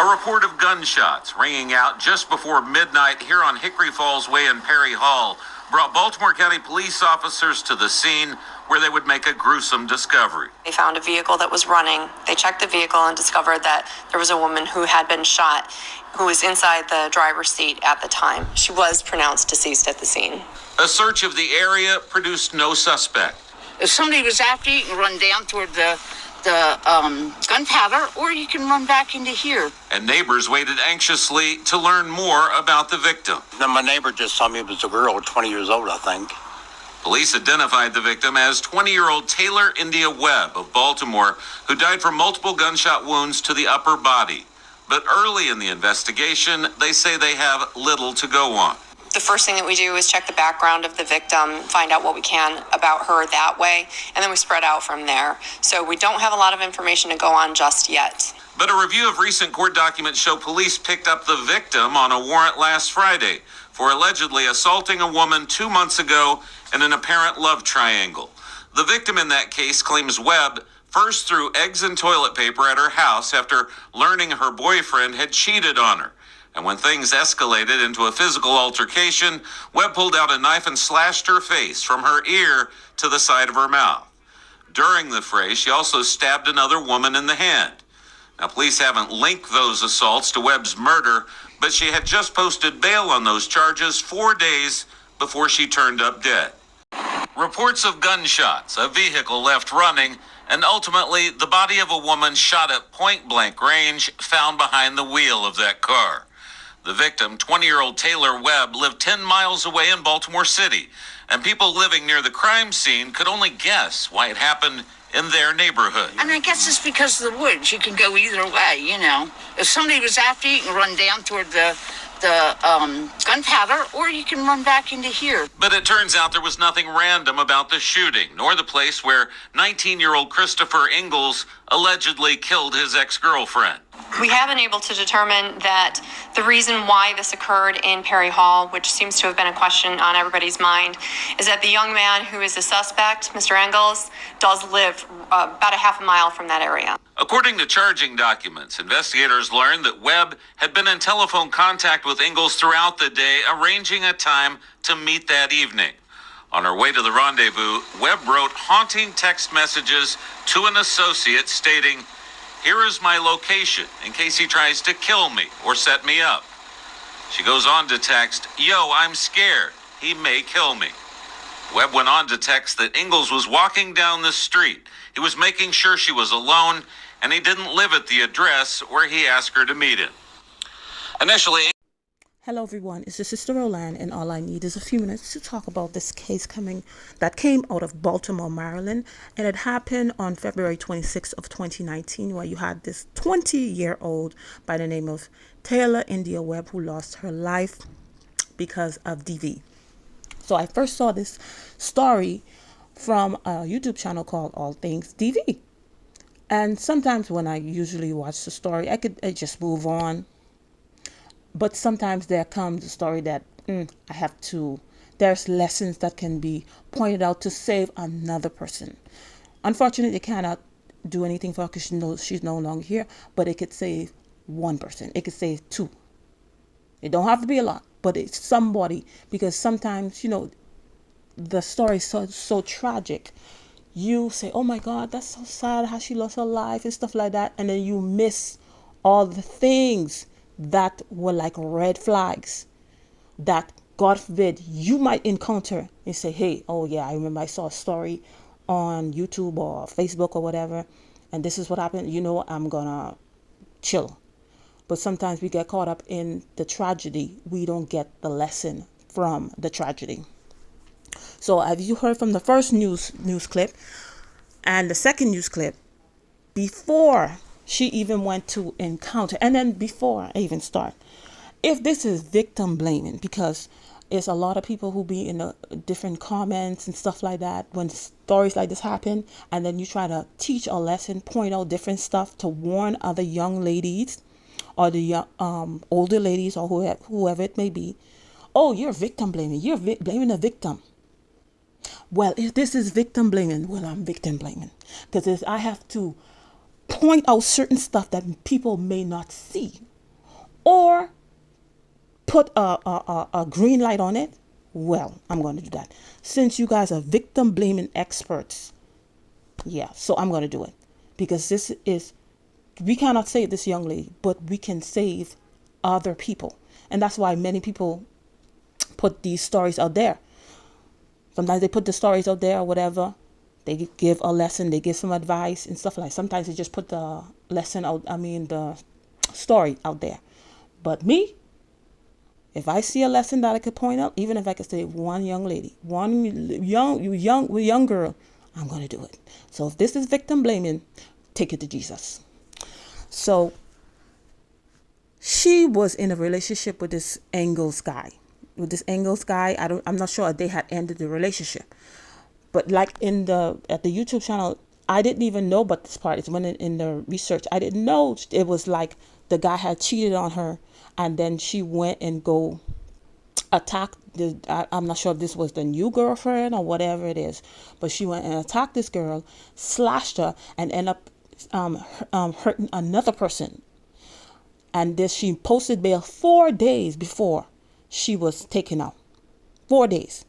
A report of gunshots ringing out just before midnight here on Hickory Falls Way in Perry Hall brought Baltimore County police officers to the scene where they would make a gruesome discovery. They found a vehicle that was running. They checked the vehicle and discovered that there was a woman who had been shot who was inside the driver's seat at the time. She was pronounced deceased at the scene. A search of the area produced no suspect. If somebody was after you, you can run down toward the gunpowder, or you can run back into here. And neighbors waited anxiously to learn more about the victim. Now, my neighbor just told me it was a girl, 20 years old, I think. Police identified the victim as 20-year-old Taylor India Webb of Baltimore, who died from multiple gunshot wounds to the upper body. But early in the investigation, they say they have little to go on. The first thing that we do is check the background of the victim, find out what we can about her that way, and then we spread out from there. So we don't have a lot of information to go on just yet. But a review of recent court documents show police picked up the victim on a warrant last Friday for allegedly assaulting a woman 2 months ago in an apparent love triangle. The victim in that case claims Webb first threw eggs and toilet paper at her house after learning her boyfriend had cheated on her. And when things escalated into a physical altercation, Webb pulled out a knife and slashed her face from her ear to the side of her mouth. During the fray, she also stabbed another woman in the hand. Now, police haven't linked those assaults to Webb's murder, but she had just posted bail on those charges 4 days before she turned up dead. Reports of gunshots, a vehicle left running, and ultimately the body of a woman shot at point-blank range found behind the wheel of that car. The victim, 20-year-old Taylor Webb, lived 10 miles away in Baltimore City, and people living near the crime scene could only guess why it happened in their neighborhood. And I guess it's because of the woods. You can go either way, you know. If somebody was after you, you can run down toward the gunpowder, or you can run back into here. But it turns out there was nothing random about the shooting, nor the place where 19-year-old Christopher Ingalls allegedly killed his ex-girlfriend. We have been able to determine that the reason why this occurred in Perry Hall, which seems to have been a question on everybody's mind, is that the young man who is the suspect, Mr. Ingalls, does live about a half a mile from that area. According to charging documents, investigators learned that Webb had been in telephone contact with Ingalls throughout the day, arranging a time to meet that evening. On her way to the rendezvous, Webb wrote haunting text messages to an associate stating, "Here is my location in case he tries to kill me or set me up." She goes on to text, "Yo, I'm scared. He may kill me." Webb went on to text that Ingalls was walking down the street. He was making sure she was alone, and he didn't live at the address where he asked her to meet him. Initially, Hello everyone, it's your sister Roland, and all I need is a few minutes to talk about this case that came out of Baltimore, Maryland, and it happened on February 26th of 2019, where you had this 20-year-old by the name of Taylor India Webb who lost her life because of DV. So I first saw this story from a YouTube channel called All Things DV, and sometimes when I usually watch the story, I just move on. But sometimes there comes a story that there's lessons that can be pointed out to save another person. Unfortunately, it cannot do anything for her because she's no longer here, but it could save one person. It could save two. It don't have to be a lot, but it's somebody, because sometimes, the story is so tragic. You say, oh my God, that's so sad how she lost her life and stuff like that. And then you miss all the things that were like red flags that, God forbid, you might encounter and say, hey, oh yeah, I remember I saw a story on YouTube or Facebook or whatever, and this is what happened. I'm gonna chill. But sometimes we get caught up in the tragedy. We don't get the lesson from the tragedy. So as you heard from the first news clip and the second news clip, before she even went to encounter, and then before I even start, if this is victim blaming, because it's a lot of people who be in the different comments and stuff like that when stories like this happen, and then you try to teach a lesson, point out different stuff to warn other young ladies or the older ladies or whoever it may be. Oh, you're victim blaming. You're blaming the victim. Well, if this is victim blaming, well, I'm victim blaming, because I have to point out certain stuff that people may not see. or put a green light on it, well, I'm going to do that. Since you guys are victim blaming experts, yeah, so I'm going to do it. Because we cannot save this young lady, but we can save other people. And that's why many people put these stories out there. Sometimes they put the stories out there or whatever. They give a lesson, they give some advice and stuff like that. Sometimes they just put the lesson out, the story out there. But me, if I see a lesson that I could point out, even if I could save one young lady, one young girl, I'm going to do it. So if this is victim blaming, take it to Jesus. So she was in a relationship with this Engels guy. I'm not sure if they had ended the relationship. But like at the YouTube channel, I didn't even know about this part. It's when in the research, I didn't know it was like the guy had cheated on her, and then she went and go attack I'm not sure if this was the new girlfriend or whatever it is, but she went and attacked this girl, slashed her, and ended up hurting another person. And this, she posted bail 4 days before she was taken out. 4 days.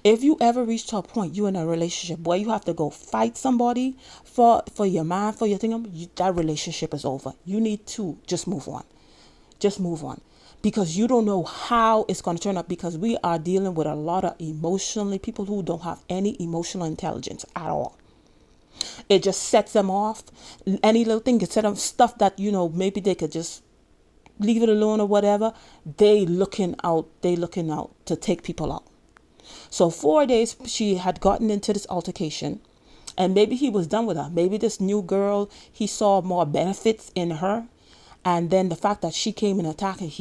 If you ever reach to a point you're in a relationship where you have to go fight somebody for your man, for your thing, that relationship is over. You need to just move on. Just move on. Because you don't know how it's going to turn out, because we are dealing with a lot of people who don't have any emotional intelligence at all. It just sets them off. Any little thing could set them stuff that, maybe they could just leave it alone or whatever. They looking out to take people out. So 4 days she had gotten into this altercation, and maybe he was done with her. Maybe this new girl, he saw more benefits in her. And then the fact that she came and attacked him,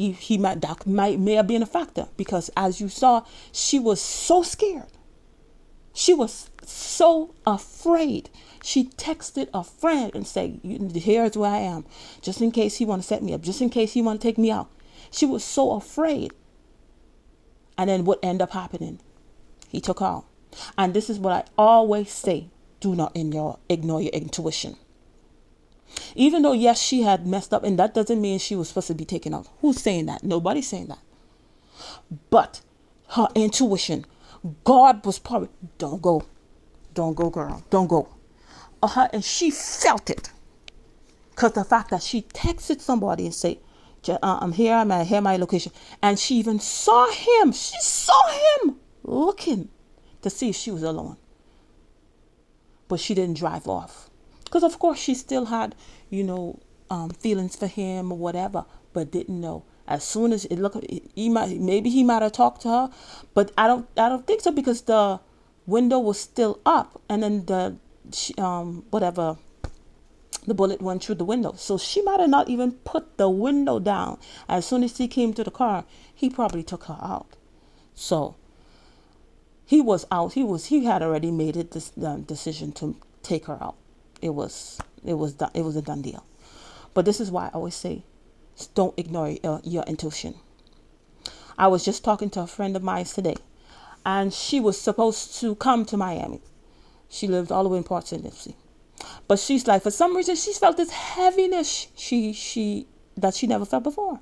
may have been a factor, because as you saw, she was so scared. She was so afraid. She texted a friend and said, here's where I am, just in case he want to set me up, just in case he want to take me out. She was so afraid. And then what ended up happening? He took her out. And this is what I always say, do not ignore your intuition. Even though, yes, she had messed up, and that doesn't mean she was supposed to be taken out. Who's saying that? Nobody's saying that. But her intuition, God was probably, don't go, girl, don't go. And she felt it. Because the fact that she texted somebody and said, I'm here, I'm my location. And she even saw him. She saw him looking to see if she was alone. But she didn't drive off. Because, of course, she still had, feelings for him or whatever, but didn't know. As soon as maybe he might have talked to her, but I don't think so, because the window was still up, and then the bullet went through the window. So she might have not even put the window down. As soon as he came to the car, he probably took her out. So he was out. He had already made the decision to take her out. It was a done deal. But this is why I always say, don't ignore your intuition. I was just talking to a friend of mine today, and she was supposed to come to Miami. She lived all the way in Port St. Lucie. But she's like, for some reason, she's felt this heaviness that she never felt before.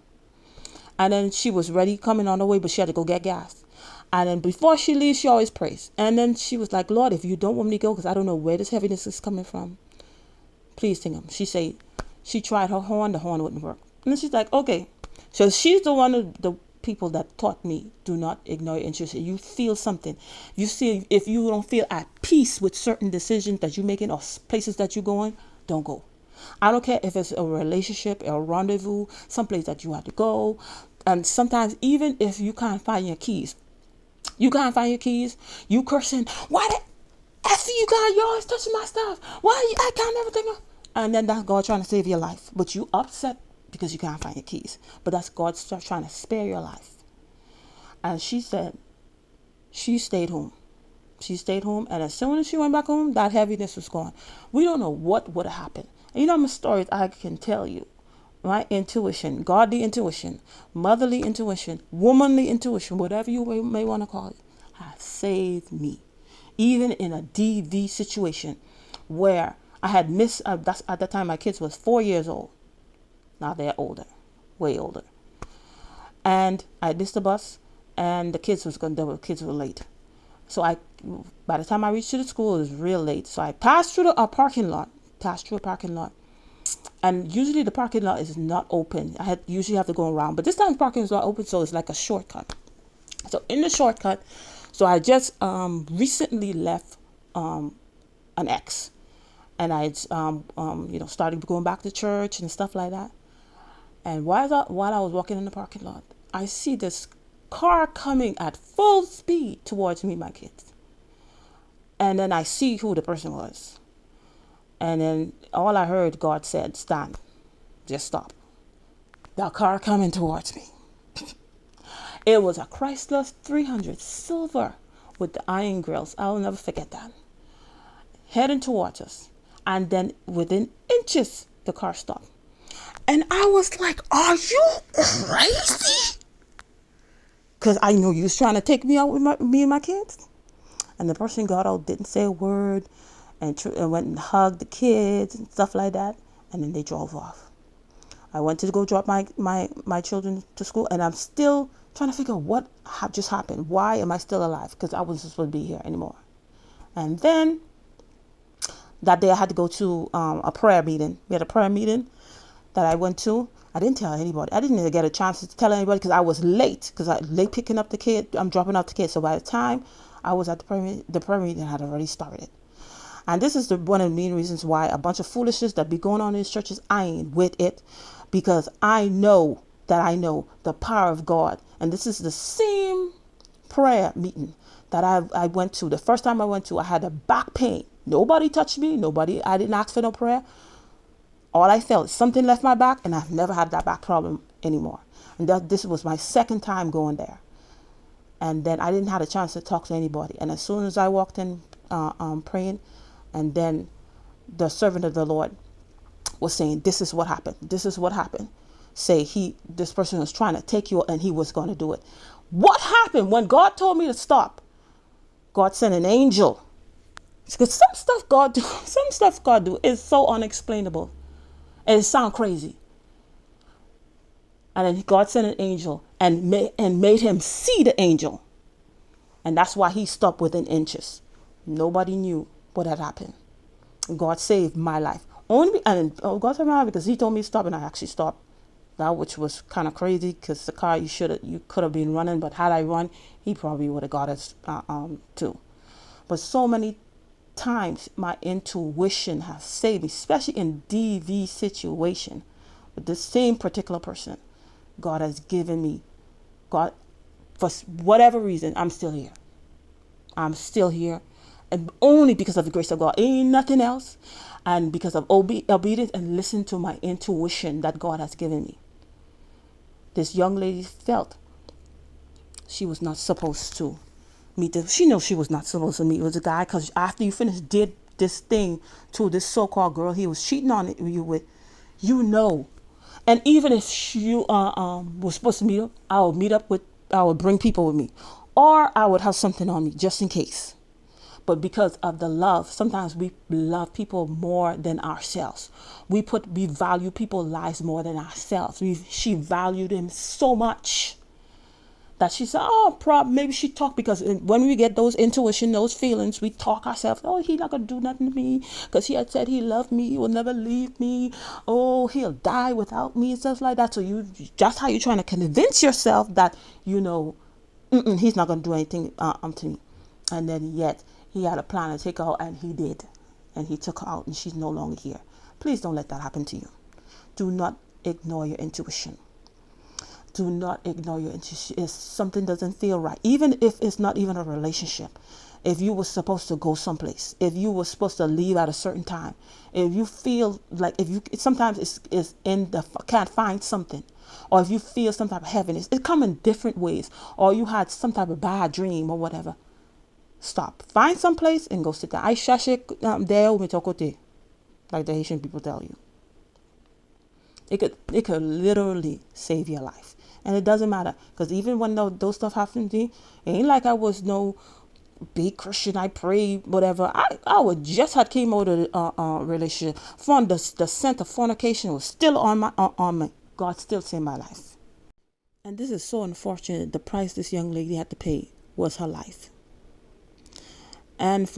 And then she was ready coming on the way, but she had to go get gas. And then before she leaves, she always prays. And then she was like, Lord, if you don't want me to go, because I don't know where this heaviness is coming from, please take him. She said she tried her horn, the horn wouldn't work. And then she's like, okay. So she's the one of the people that taught me, do not ignore your intuition. You feel something. You see, if you don't feel at peace with certain decisions that you're making or places that you're going, don't go. I don't care if it's a relationship, a rendezvous, someplace that you have to go. And sometimes even if you can't find your keys, you cursing, why the F you got, you always touching my stuff. Why I can't never think of. And then that's God trying to save your life. But you upset because you can't find your keys. But that's God trying to spare your life. And she said she stayed home. She stayed home, and as soon as she went back home, that heaviness was gone. We don't know what would have happened. And my stories I can tell you. My intuition, godly intuition, motherly intuition, womanly intuition, whatever you may want to call it, has saved me. Even in a DV situation where I had missed, at the time my kids was 4 years old. Now they're older, way older. and I missed the bus, and the kids were late. So by the time I reached to the school, it was real late. So I passed through a parking lot, and usually the parking lot is not open. Usually have to go around, but this time the parking is not open, so it's like a shortcut. So in the shortcut, so I just recently left an ex, and I started going back to church and stuff like that. And while I was walking in the parking lot, I see this car coming at full speed towards me, my kids. And then I see who the person was. And then all I heard, God said, stand, just stop. The car coming towards me. It was a Chrysler 300 silver with the iron grills. I'll never forget that. Heading towards us. And then within inches, the car stopped. And I was like, are you crazy? Because I know you was trying to take me out with me and my kids. And the person got out, didn't say a word, and went and hugged the kids and stuff like that. And then they drove off. I went to go drop my children to school, and I'm still trying to figure out what just happened. Why am I still alive? Because I wasn't supposed to be here anymore. And then that day I had to go to a prayer meeting. We had a prayer meeting that I went to. I didn't tell anybody. I didn't even get a chance to tell anybody because I was late. Because I late picking up the kid. I'm dropping off the kid. So by the time I was at the prayer meeting had already started. And this is one of the main reasons why a bunch of foolishness that be going on in these churches, I ain't with it. Because I know the power of God. And this is the same prayer meeting that I went to. The first time I went to, I had a back pain. Nobody touched me. I didn't ask for no prayer. All I felt, something left my back, and I've never had that back problem anymore. And this was my second time going there. And then I didn't have a chance to talk to anybody. And as soon as I walked in praying, and then the servant of the Lord was saying, this is what happened. This is what happened. This person was trying to take you, and he was going to do it. What happened when God told me to stop? God sent an angel. Because some stuff God do is so unexplainable. And it sounds crazy. And then God sent an angel and made him see the angel. And that's why he stopped within inches. Nobody knew what had happened. And God saved my life. God saved my life because he told me to stop, and I actually stopped. That which was kind of crazy because the car you could have been running, but had I run, he probably would have got us too. But so many times my intuition has saved me, especially in DV situation with the same particular person. God has given me, God, for whatever reason, I'm still here. And only because of the grace of God, ain't nothing else. And because of obedience and listen to my intuition that God has given me. This young lady felt she was not supposed to meet she knows she was not supposed to meet with a guy, because after you did this thing to this so-called girl he was cheating on you with, and even if you was supposed to meet up, I would bring people with me, or I would have something on me just in case. But because of the love, sometimes we love people more than ourselves. We value people's lives more than ourselves. She valued him so much that she said, maybe she talked, because when we get those intuition, those feelings, we talk ourselves, he's not going to do nothing to me because he had said he loved me, he will never leave me, he'll die without me, and stuff like that. So that's how you're trying to convince yourself that, he's not going to do anything to me. And then yet he had a plan to take her out, and he did. And he took her out, and she's no longer here. Please don't let that happen to you. Do not ignore your intuition. Do not ignore your intuition. If something doesn't feel right, even if it's not even a relationship, if you were supposed to go someplace, if you were supposed to leave at a certain time, if you feel like sometimes it's in can't find something, or if you feel some type of heaviness, it comes in different ways, or you had some type of bad dream or whatever. Stop. Find some place and go sit down. I shashe there like the Haitian people tell you. It could literally save your life. And it doesn't matter, because even when those stuff happened to me, it ain't like I was no big Christian. I prayed, whatever. I would just had came out of the relationship. The scent of fornication was still on me. God still saved my life. And this is so unfortunate. The price this young lady had to pay was her life. And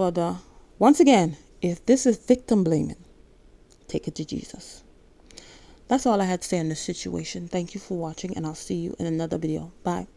once again, if this is victim blaming, take it to Jesus. That's all I had to say on this situation. Thank you for watching, and I'll see you in another video. Bye.